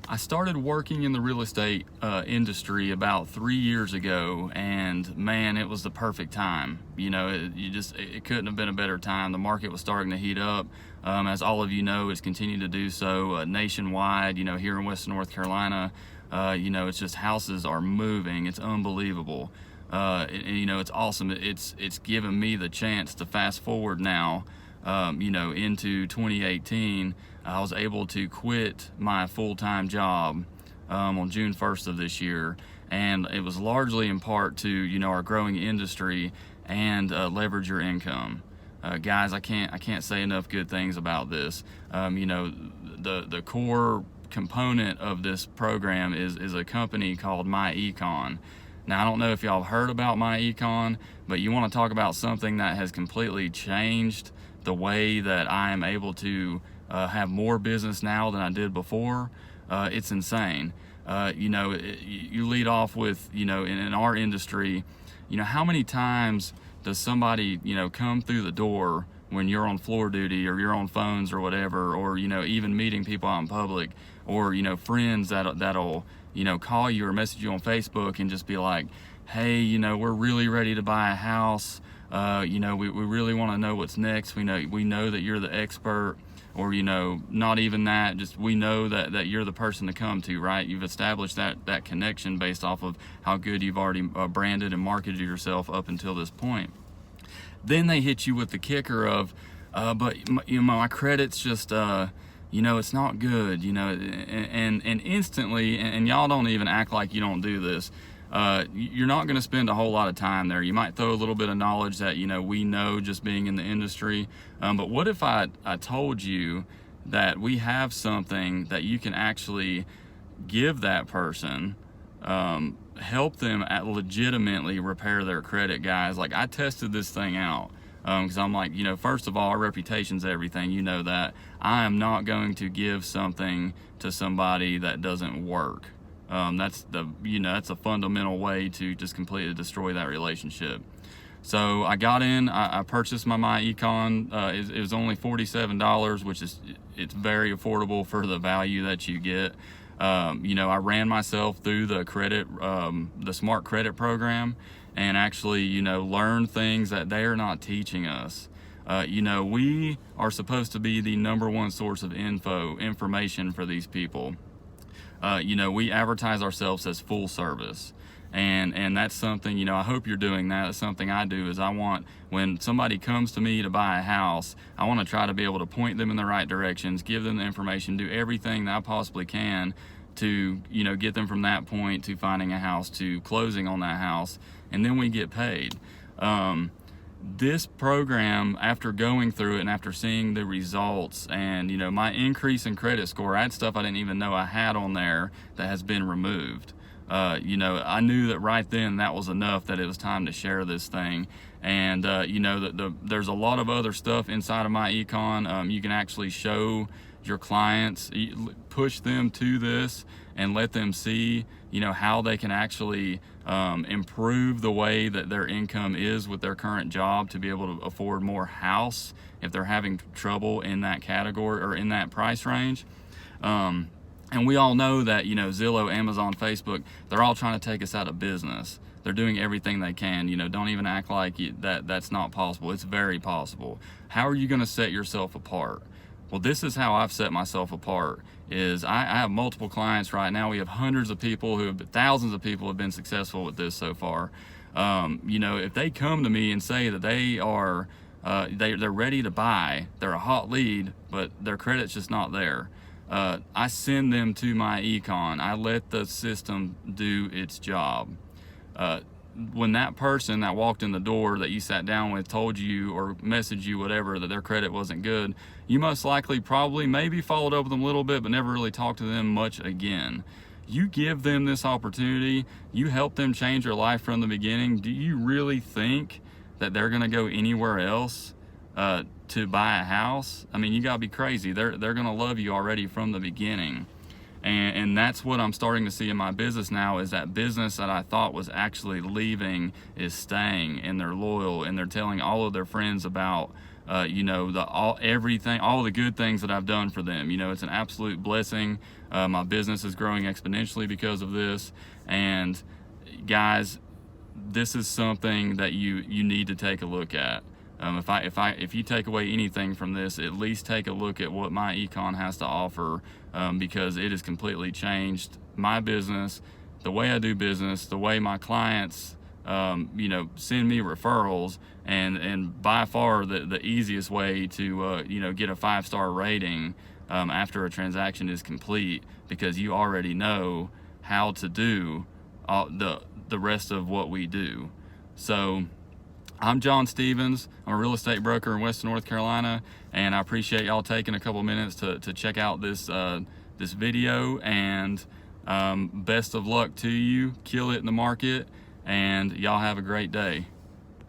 I started working in the real estate industry about 3 years ago, and man, it was the perfect time. It couldn't have been a better time. The market was starting to heat up, as all of you know, it's continued to do so nationwide. Here in Western North Carolina, it's just houses are moving. It's unbelievable. It's awesome. It's given me the chance to fast forward now. Into 2018, I was able to quit my full-time job on June 1st of this year, and it was largely in part to our growing industry and leverage your income. Guys, I can't say enough good things about this. The core component of this program is a company called MyEcon. Now, I don't know if y'all have heard about MyEcon, but you want to talk about something that has completely changed the way that I am able to have more business now than I did before. It's insane. You lead off with, in our industry, how many times does somebody, come through the door when you're on floor duty or you're on phones or whatever, or, even meeting people out in public, or, friends that'll, call you or message you on Facebook and just be like, hey, we're really ready to buy a house. We really want to know what's next. We know that you're the expert, or, not even that, just we know that you're the person to come to, right? You've established that connection based off of how good you've already branded and marketed yourself up until this point. Then they hit you with the kicker of, but my credit's just, it's not good, and instantly, and y'all don't even act like you don't do this. You're not going to spend a whole lot of time there. You might throw a little bit of knowledge that, we know just being in the industry. But what if I told you that we have something that you can actually give that person, help them legitimately repair their credit, guys? Like, I tested this thing out. Because I'm like, first of all, our reputation's everything. You know that. I am not going to give something to somebody that doesn't work. That's a fundamental way to just completely destroy that relationship. So I got in, I purchased my MyEcon. It was only $47, which it's very affordable for the value that you get. I ran myself through the smart credit program, and actually, learn things that they are not teaching us. We are supposed to be the number one source of information for these people. We advertise ourselves as full service, and that's something, I hope you're doing that. That's something I do, is I want, when somebody comes to me to buy a house, I want to try to be able to point them in the right directions, give them the information, do everything that I possibly can to, get them from that point to finding a house to closing on that house, and then we get paid. This program, after going through it and after seeing the results and, my increase in credit score, I had stuff I didn't even know I had on there that has been removed. I knew that right then that was enough, that it was time to share this thing. And, there's a lot of other stuff inside of MyEcon. You can actually show your clients, push them to this and let them see, how they can actually improve the way that their income is with their current job to be able to afford more house if they're having trouble in that category or in that price range. And we all know that, Zillow, Amazon, Facebook, they're all trying to take us out of business. They're doing everything they can. Don't even act like that's not possible. It's very possible. How are you going to set yourself apart? Well, this is how I've set myself apart. Is I have multiple clients right now. We have thousands of people who have been successful with this so far. If they come to me and say that they are, they're ready to buy, they're a hot lead, but their credit's just not there. I send them to MyEcon. I let the system do its job. When that person that walked in the door that you sat down with told you or messaged you whatever that their credit wasn't good, you most likely maybe followed up with them a little bit, but never really talked to them much again. You give them this opportunity, you help them change their life from the beginning. Do you really think that they're going to go anywhere else to buy a house? I mean, you gotta be crazy. They're going to love you already from the beginning. And that's what I'm starting to see in my business now, is that business that I thought was actually leaving is staying, and they're loyal, and they're telling all of their friends about you know, everything, all the good things that I've done for them. You know, it's an absolute blessing. My business is growing exponentially because of this. And guys, this is something that you need to take a look at. If you take away anything from this, at least take a look at what My Econ has to offer, because it has completely changed my business, the way I do business, the way my clients, you know, send me referrals, and by far the easiest way to you know, get a 5-star rating after a transaction is complete, because you already know how to do the rest of what we do. So I'm John Stevens. I'm a real estate broker in Western North Carolina, and I appreciate y'all taking a couple minutes to check out this this video. And best of luck to you. Kill it in the market, and y'all have a great day.